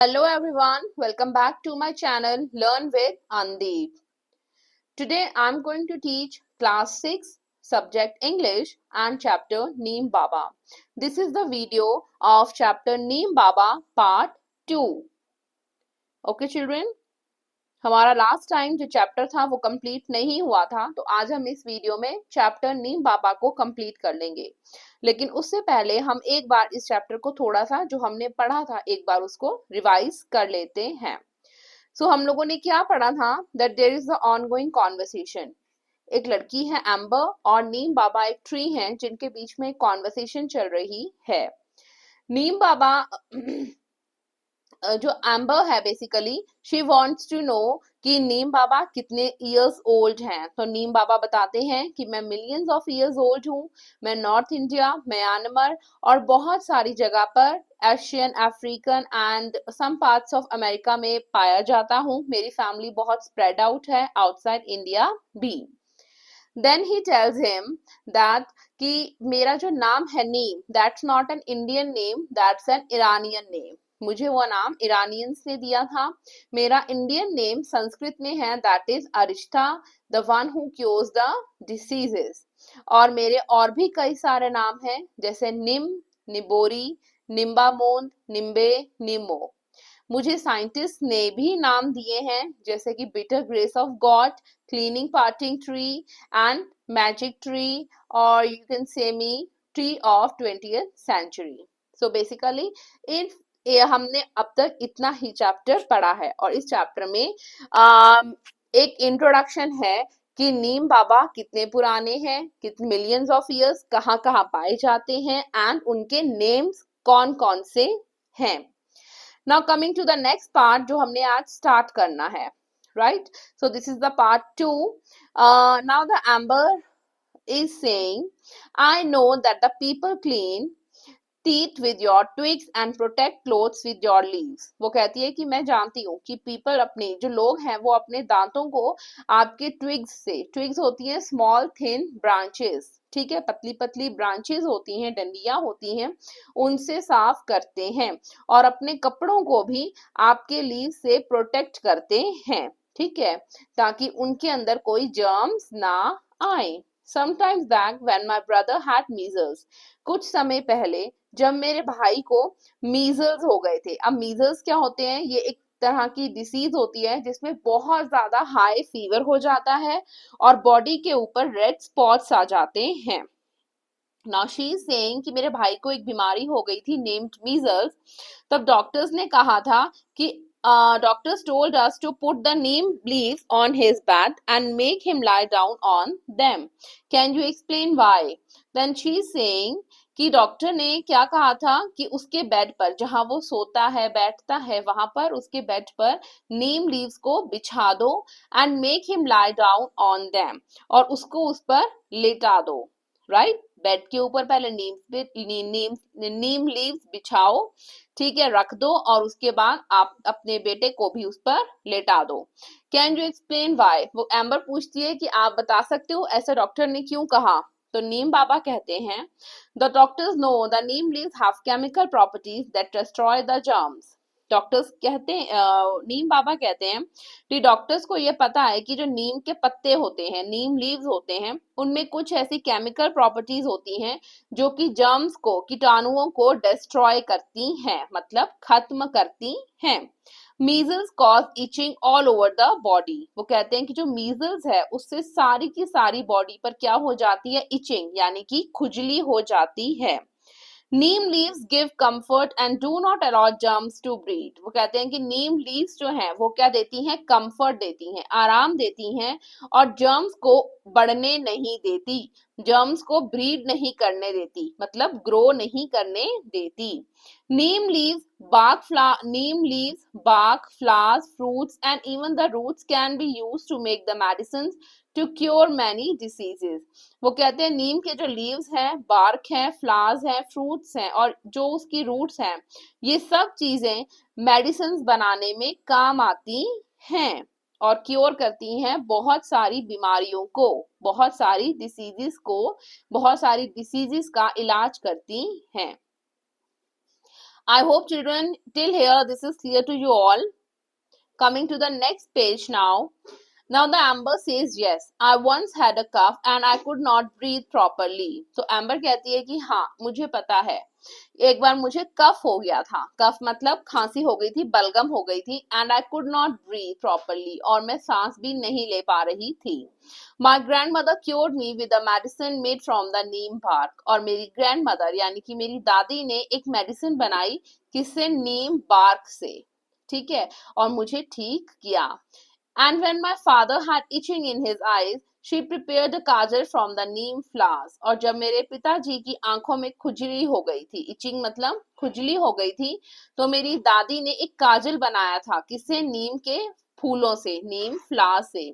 Hello everyone, welcome back to my channel Learn with Andeep. Today I'm going to teach class 6 subject English and chapter Neem Baba. This is the video of chapter Neem Baba part 2. Okay children, हमारा last time जो chapter था वो complete नहीं हुआ था, तो आज हम इस वीडियो में चैप्टर नीम बाबा को कंप्लीट कर लेंगे। लेकिन उससे पहले हम एक बार इस चैप्टर को थोड़ा सा जो हमने पढ़ा था एक बार उसको रिवाइज कर लेते हैं। सो हम लोगों ने क्या पढ़ा था? That there is the ongoing conversation. एक लड़की है एम्बर और नीम बाबा एक ट्री हैं जिनके बीच में कॉन्वर्सेशन चल रही है। नीम बाबा जो एम्बर है basically she wants to know कि नीम बाबा कितने इयर्स ओल्ड हैं। तो नीम बाबा बताते हैं कि मैं मिलियंस ऑफ इयर्स ओल्ड हूँ, मैं नॉर्थ इंडिया, म्यांमार और बहुत सारी जगह पर Asian, African and some parts of America में पाया जाता हूँ। मेरी फैमिली बहुत स्प्रेड आउट है आउटसाइड इंडिया भी। Then he tells him that कि मेरा जो नाम है neem, that's not an Indian name, that's an Iranian name. मुझे वो नाम इरानियंस ने दिया था। मेरा इंडियन नेम संस्कृत में है, that is Arishta, the one who cures the diseases. और मेरे और भी कई सारे नाम हैं जैसे निम, निबोरी, निम्बामोन, निम्बे, निमो। मुझे साइंटिस्ट ने भी नाम दिए हैं जैसे कि bitter grace of God, cleaning parting tree and magic tree, और you can say me tree of 20th century. So basically इन हमने अब तक इतना ही चैप्टर पढ़ा है और इस चैप्टर में एक इंट्रोडक्शन है कि नीम बाबा कितने पुराने हैं, कितने मिलियंस ऑफ इयर्स, कहाँ कहाँ पाए जाते हैं एंड उनके नेम्स कौन कौन से हैं। Now coming to the next part जो हमने आज start करना है, right? So this is the part 2. Now the Amber is saying, I know that the people clean teeth with your twigs and protect clothes with your leaves. वो कहती है कि मैं जानती हूँ कि people अपने जो लोग हैं वो अपने दांतों को आपके twigs से, twigs होती है small thin branches, ठीक है, पतली पतली ब्रांचेस होती हैं, डंडियां होती हैं, उनसे साफ करते हैं और अपने कपड़ों को भी आपके लीव से प्रोटेक्ट करते हैं, ठीक है, ताकि उनके अंदर कोई जर्म्स ना आए। Sometimes back when my brother had measles, कुछ समय पहले जब मेरे भाई को मीजल्स हो गए थे। अब मीजल्स क्या होते हैं? ये एक तरह की डिसीज होती है जिसमें बहुत ज्यादा हाई फीवर हो जाता है और बॉडी के ऊपर रेड स्पॉट्स आ जाते हैं। नाउ शी इज सेइंग कि मेरे भाई को एक बीमारी हो गई थी नेम्ड मीजल्स। तब डॉक्टर्स ने कहा था कि doctors told us to put the neem leaves on his bed and make him lie down on them. Can you explain why? Then she is saying कि डॉक्टर ने क्या कहा था कि उसके बेड पर, जहां वो सोता है बैठता है, वहां पर उसके बेड पर नीम लीव्स को बिछा दो and make him lie down on them, और उसको उस पर लेटा दो, राइट? बेड के ऊपर पहले नीम लीव्स बिछाओ, ठीक है, रख दो और उसके बाद आप अपने बेटे को भी उस पर लेटा दो। Can you explain why? वो एम्बर पूछती है कि आप बता सकते हो ऐसा डॉक्टर ने क्यों कहा? तो नीम बाबा कहते हैं, the doctors know the Neem leaves have chemical properties that destroy the germs. Doctors कहते हैं, नीम बाबा कहते हैं कि डॉक्टर्स को ये पता है कि जो नीम के पत्ते होते हैं, नीम लीव्स होते हैं, उनमें कुछ ऐसी केमिकल प्रॉपर्टीज होती हैं जो कि जर्म्स को, कीटाणुओं को डिस्ट्रॉय करती हैं, मतलब खत्म करती हैं। Measles cause itching all over the body. वो कहते हैं कि जो मीजल्स है उससे सारी की सारी बॉडी पर क्या हो जाती है? इचिंग, यानी कि खुजली हो जाती है। Neem leaves give comfort and do not allow germs to breed. वो कहते हैं कि नीम लीव्स जो हैं वो क्या देती हैं? कंफर्ट देती हैं, आराम देती हैं और जर्म्स को बढ़ने नहीं देती, जर्म्स को ब्रीड नहीं करने देती, मतलब ग्रो नहीं करने देती। नीम leaves bark, flowers, fruits and even the roots can be used to make the medicines to cure many diseases. वो कहते हैं नीम के जो लीव्स हैं, बार्क हैं, फ्लावर्स हैं, फ्रूट्स हैं और जो उसकी रूट्स हैं, ये सब चीजें मेडिसिन बनाने में काम आती हैं और क्योर करती हैं बहुत सारी बीमारियों को, बहुत सारी डिसीजेस को, बहुत सारी डिसीजेस का इलाज करती हैं। I hope children till here this is clear to you all. Coming to the next page now. Now the Amber says yes, I once had a cough and I could not breathe properly. तो Amber कहती है कि हाँ मुझे पता है, एक बार मुझे कफ हो गया था. कफ मतलब खांसी हो गई थी, बलगम हो गई थी. And I could not breathe properly, और मैं सांस भी नहीं ले पा रही थी. My grand mother cured me with a medicine made from the neem bark. और मेरी ग्रैंड मदर यानी कि मेरी दादी ने एक मेडिसिन बनाई किससे? नीम बार्क से. ठीक है, और मुझे ठीक किया. And when my father had itching in his eyes, she prepared a kajal from the neem flowers. और जब मेरे पिताजी की आंखों में खुजली हो गई थी, itching मतलब खुजली हो गई थी, तो मेरी दादी ने एक काजल बनाया था किससे? नीम के फूलों से, नीम फ्लावर से.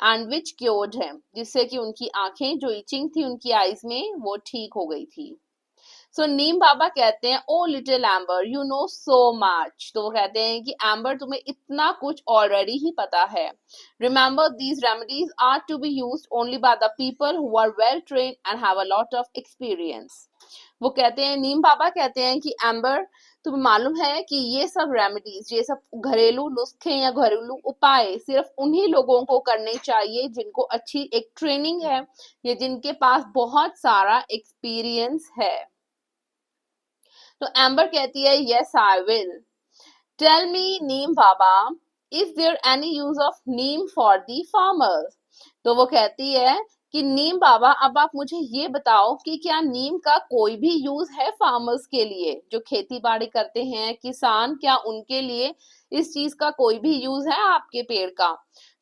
एंड विच क्योर्ड हिम, जिससे कि उनकी आंखें जो इचिंग थी उनकी आईज में वो ठीक हो गई थी. सो नीम बाबा कहते हैं oh little amber you know so much. तो वो कहते हैं कि एम्बर तुम्हें इतना कुछ ऑलरेडी ही पता है. Remember these remedies are to be used only by the people who are well trained and have a lot of experience. वो कहते हैं, नीम बाबा कहते हैं कि एम्बर तुम्हें मालूम है कि ये सब रेमेडीज, ये सब घरेलू नुस्खे या घरेलू उपाय सिर्फ उन्हीं लोगों को करने चाहिए जिनको अच्छी एक ट्रेनिंग है या जिनके पास बहुत सारा एक्सपीरियंस है. तो एम्बर कहती है yes I will. Tell me Neem Baba, is there any use of neem for the farmers. तो वो कहती है कि नीम बाबा अब आप मुझे ये बताओ कि क्या नीम का कोई भी यूज है फार्मर्स के लिए, जो खेती बाड़ी करते हैं किसान, क्या उनके लिए इस चीज का कोई भी यूज है आपके पेड़ का.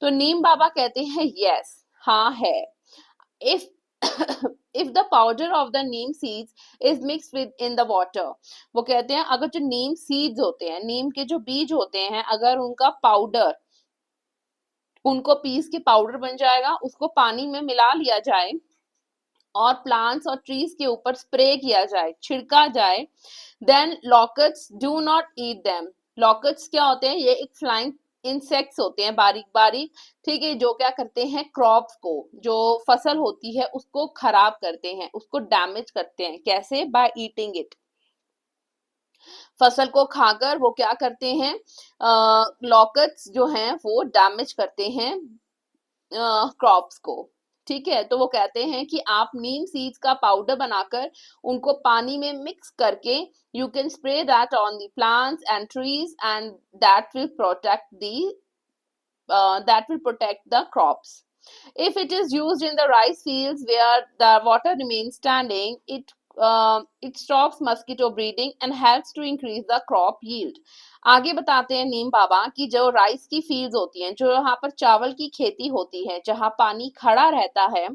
तो नीम बाबा कहते हैं यस, हाँ है. if if the powder of the neem seeds is mixed with in the water. वो कहते हैं अगर जो नीम सीड्स होते हैं, नीम के जो बीज होते हैं, अगर उनका पाउडर, उनको पीस के पाउडर बन जाएगा, उसको पानी में मिला लिया जाए और प्लांट्स और ट्रीज के ऊपर स्प्रे किया जाए, छिड़का जाए, then locusts do not eat them. Locusts क्या होते हैं? ये एक फ्लाइंग इंसेक्ट्स होते हैं, बारीक बारीक, ठीक है, जो क्या करते हैं क्रॉप्स को, जो फसल होती है उसको खराब करते हैं, उसको डैमेज करते हैं. कैसे? By eating it. फसल को खाकर वो क्या करते हैं, लॉकट्स जो हैं वो डैमेज करते हैं क्रॉप्स को. ठीक है, तो वो कहते हैं कि आप नीम सीड्स का पाउडर बनाकर उनको पानी में मिक्स करके you can spray that on the plants and trees and that will protect the crops. If it is used in the rice fields where the water remains standing, it stops mosquito breeding and helps to increase the crop yield. आगे बताते हैं नीम बाबा कि जो rice की fields होती हैं, जो यहाँ पर चावल की खेती होती है, जहाँ पानी खड़ा रहता है,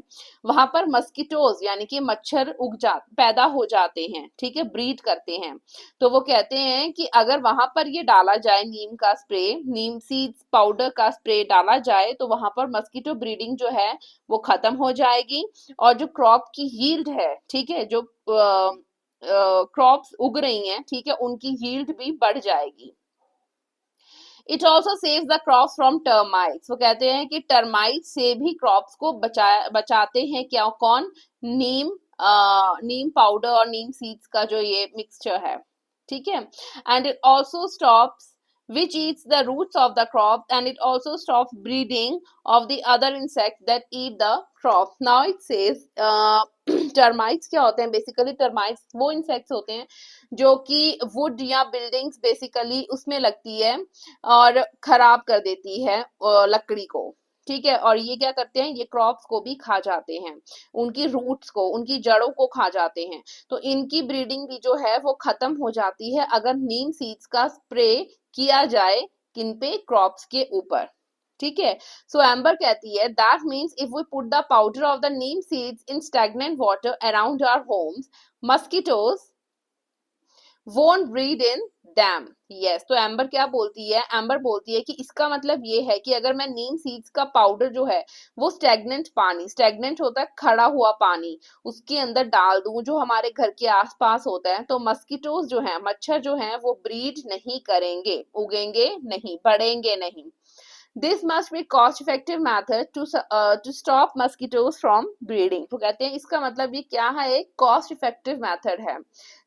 वहां पर मस्किटोज यानी कि मच्छर पैदा हो जाते हैं. ठीक है, ब्रीड करते हैं. तो वो कहते हैं कि अगर वहां पर ये डाला जाए नीम का स्प्रे, नीम सीड्स पाउडर का स्प्रे डाला जाए, तो वहां पर मस्किटो ब्रीडिंग जो है वो खत्म हो जाएगी और जो क्रॉप की यील्ड है, ठीक है, जो क्रॉप्स उग रही हैं, ठीक है, उनकी यील्ड भी बढ़ जाएगी. It also saves the crops from termites. वो कहते हैं कि टर्माइट से भी क्रॉप्स को बचाते हैं. क्या? कौन? नीम पाउडर और नीम सीड्स का जो ये मिक्सचर है. ठीक है, and it also stops which eats the roots of the crop and it also stops breeding of the other insects that eat the crop. Now it says termites क्या होते हैं? बेसिकली termites वो insects होते हैं जो कि wood या buildings basically उसमें लगती है और खराब कर देती है लकड़ी को. ठीक है, और ये क्या करते हैं? ये क्रॉप्स को भी खा जाते हैं, उनकी रूट्स को, उनकी जड़ों को खा जाते हैं. तो इनकी ब्रीडिंग भी जो है वो खत्म हो जाती है अगर नीम सीड्स का स्प्रे किया जाए किन पे? क्रॉप्स के ऊपर. ठीक है, सो एम्बर कहती है that means if we put the powder of the neem seeds in stagnant water around our homes, mosquitoes won't breed in them. Yes, तो एम्बर क्या बोलती है? एम्बर बोलती है कि इसका मतलब ये है कि अगर मैं नीम सीड्स का पाउडर जो है वो स्टैग्नेंट पानी, स्टैग्नेंट होता है खड़ा हुआ पानी, उसके अंदर डाल दूं जो हमारे घर के आसपास होता है, तो मस्किटोज जो है, मच्छर जो है वो ब्रीड नहीं करेंगे, उगेंगे नहीं, बढ़ेंगे नहीं. This must be cost effective method to stop mosquitoes from breeding. तो कहते हैं इसका मतलब ये क्या है, एक कॉस्ट इफेक्टिव मेथड है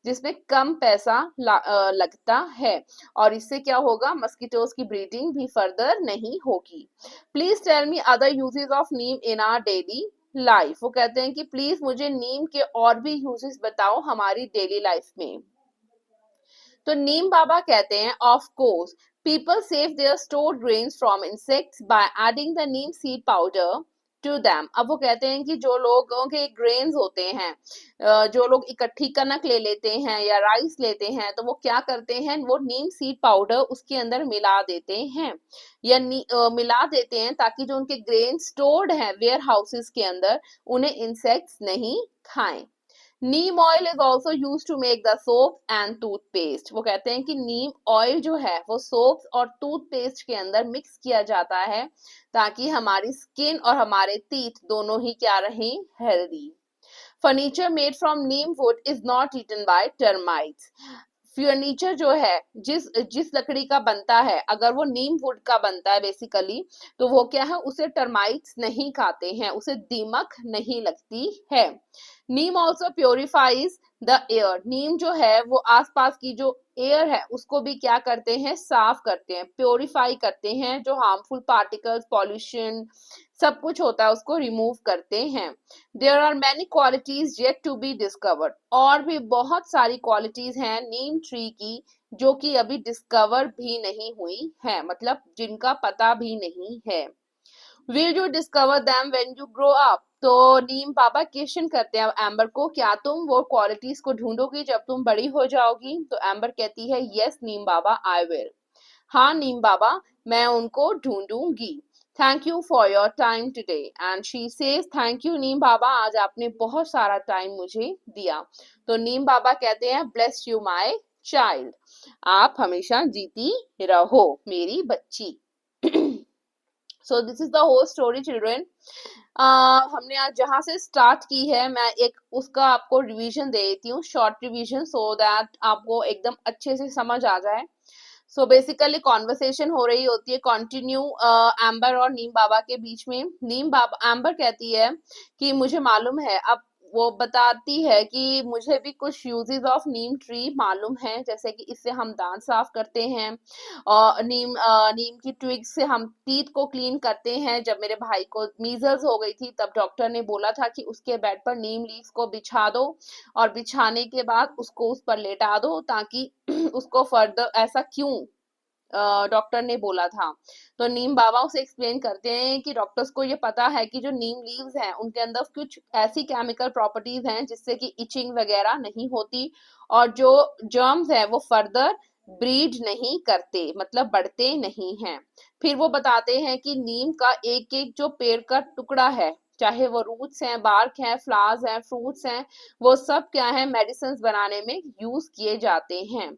जिसमें कम पैसा लगता है और इससे क्या होगा, मस्किटोज की ब्रीडिंग भी फर्दर नहीं होगी। Please tell me other uses of neem in our daily life. वो कहते हैं कि प्लीज मुझे नीम के और भी यूजेस बताओ हमारी डेली लाइफ में। तो नीम बाबा कहते हैं of course people save their stored grains from insects by adding the neem seed powder to them. अब वो कहते हैं कि जो लोगों के ग्रेन्स होते हैं, जो लोग इकट्ठी कनक ले लेते हैं या राइस लेते हैं, तो वो क्या करते हैं, वो नीम सीड पाउडर उसके अंदर मिला देते हैं या मिला देते हैं ताकि जो उनके ग्रेन स्टोर्ड हैं वेयर हाउसेस के अंदर उन्हें इंसेक्ट्स नहीं खाएं। Neem oil is also use to make the soap and toothpaste. वो कहते हैं कि नीम ऑयल जो है वो सोप्स और टूथपेस्ट के अंदर मिक्स किया जाता है ताकि हमारी स्किन और हमारे टीथ दोनों ही क्या रहें, healthy. Furniture made from neem wood is not eaten by termites. Furniture जो है जिस जिस लकड़ी का बनता है, अगर वो नीम वुड का बनता है बेसिकली, तो वो क्या है, उसे टर्माइट्स नहीं खाते हैं, उसे दीमक नहीं लगती है। नीम ऑल्सो प्योरिफाइज द एयर। नीम जो है वो आसपास की जो एयर है उसको भी क्या करते हैं, साफ करते हैं, प्योरीफाई करते हैं, जो हार्मफुल पार्टिकल्स, पॉल्यूशन सब कुछ होता है उसको रिमूव करते हैं। There are many qualities yet to be discovered. और भी बहुत सारी क्वालिटीज हैं नीम ट्री की जो कि अभी डिस्कवर भी नहीं हुई है, मतलब जिनका पता भी नहीं है। Will you discover them when you grow up. तो नीम बाबा क्वेश्चन करते हैं एम्बर को, क्या तुम वो क्वालिटीज को ढूंढोगी जब तुम बड़ी हो जाओगी। तो एम्बर कहती है yes Neem Baba I will. हाँ नीम बाबा मैं उनको ढूंढूंगी। Thank you for your time today. And she says thank you neem Baba, आज आपने बहुत सारा टाइम मुझे दिया। तो नीम बाबा कहते हैं ब्लेस यू माय चाइल्ड, आप हमेशा जीती रहो मेरी बच्ची। So this is the whole story children. हमने आज जहां से स्टार्ट की है मैं एक उसका आपको रिवीजन दे देती हूँ, शॉर्ट रिवीजन, सो दैट आपको एकदम अच्छे से समझ आ जाए। सो बेसिकली कॉन्वर्सेशन हो रही होती है कंटिन्यू एम्बर और नीम बाबा के बीच में। नीम बाबा, एम्बर कहती है कि मुझे मालूम है, अब वो बताती है कि मुझे भी कुछ यूजेस ऑफ नीम ट्री मालूम है, जैसे कि इससे हम दांत साफ करते हैं और नीम की ट्विग से हम टीथ को क्लीन करते हैं। जब मेरे भाई को मीजल्स हो गई थी तब डॉक्टर ने बोला था कि उसके बेड पर नीम लीव्स को बिछा दो और बिछाने के बाद उसको उस पर लेटा दो ताकि उसको फर्दर, ऐसा क्यों डॉक्टर ने बोला था। तो नीम बाबा उसे एक्सप्लेन करते हैं कि डॉक्टर्स को ये पता है कि जो नीम लीव्स हैं उनके अंदर कुछ ऐसी केमिकल प्रॉपर्टीज हैं जिससे कि इचिंग वगैरह नहीं होती और जो जर्म्स हैं वो फर्दर ब्रीड नहीं करते, मतलब बढ़ते नहीं हैं। फिर वो बताते हैं कि नीम का एक एक जो पेड़ का टुकड़ा है, चाहे वो रूट्स हैं, बार्क हैं, फ्लावर्स हैं, फ्रूट्स हैं, वो सब क्या है, मेडिसिन बनाने में यूज किए जाते हैं।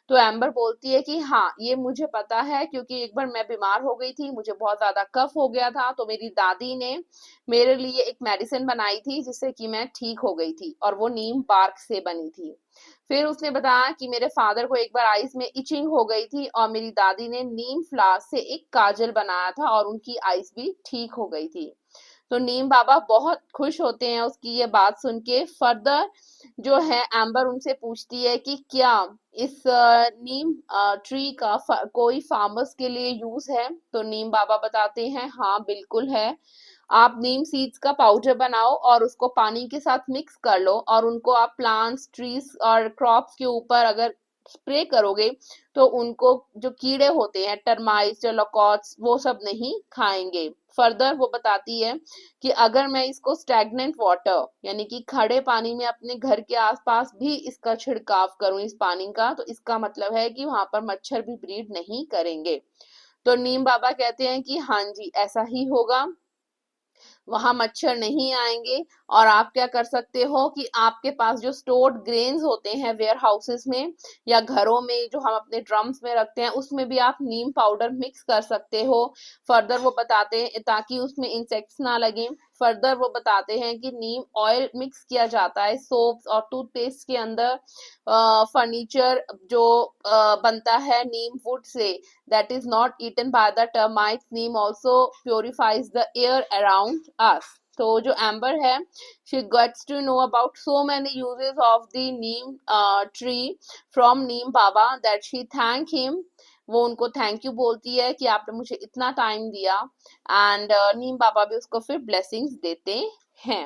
तो एम्बर बोलती है कि हाँ ये मुझे पता है क्योंकि एक बार मैं बीमार हो गई थी, मुझे बहुत ज्यादा कफ हो गया था, तो मेरी दादी ने मेरे लिए एक मेडिसिन बनाई थी जिससे कि मैं ठीक हो गई थी और वो नीम बार्क से बनी थी। फिर उसने बताया कि मेरे फादर को एक बार आईज में इचिंग हो गई थी और मेरी दादी ने नीम फ्लावर से एक काजल बनाया था और उनकी आईज भी ठीक हो गई थी। तो नीम बाबा बहुत खुश होते हैं उसकी ये बात सुन के। फर्दर जो है एम्बर उनसे पूछती है कि क्या इस नीम ट्री का कोई फार्मर्स के लिए यूज है। तो नीम बाबा बताते हैं हाँ बिल्कुल है, आप नीम सीड्स का पाउडर बनाओ और उसको पानी के साथ मिक्स कर लो और उनको आप प्लांट्स, ट्रीज और क्रॉप्स के ऊपर अगर स्प्रे करोगे तो उनको जो कीड़े होते हैं, टर्माइट्स, लॉकॉट्स, वो सब नहीं खाएंगे। फर्दर वो बताती है कि अगर मैं इसको स्टैग्नेंट वाटर यानी कि खड़े पानी में अपने घर के आसपास भी इसका छिड़काव करूं इस पानी का, तो इसका मतलब है कि वहां पर मच्छर भी ब्रीड नहीं करेंगे। तो नीम बाबा कहते हैं कि हाँ जी ऐसा ही होगा। वहां मच्छर नहीं आएंगे। और आप क्या कर सकते हो कि आपके पास जो स्टोर्ड ग्रेन्स होते हैं वेयर हाउसेस में या घरों में जो हम अपने ड्रम्स में रखते हैं, उसमें भी आप नीम पाउडर मिक्स कर सकते हो। फर्दर वो बताते हैं ताकि उसमें इंसेक्ट्स ना लगे। फर्दर वो बताते हैं कि नीम ऑयल मिक्स किया जाता है सोप्स और टूथपेस्ट के अंदर। फर्नीचर जो बनता है नीम would say, that is not eaten by the termites. Neem also purifies the air around us. तो जो एम्बर है, she gets to know about so many uses of the neem tree from neem baba that she thank him. वो उनको thank you बोलती है कि आपने मुझे इतना टाइम दिया। एंड नीम बाबा भी उसको फिर ब्लेसिंग्स देते हैं।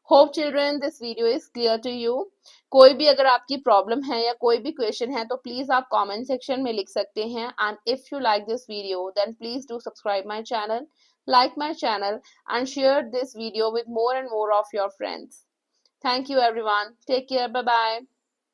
Hope children this video is clear to you. कोई भी अगर आपकी प्रॉब्लम है या कोई भी क्वेश्चन है तो प्लीज आप कमेंट सेक्शन में लिख सकते हैं। And if you like this video then please do subscribe my channel, like my channel, and share this video with more and more of your friends. Thank you everyone. Take care. Bye bye.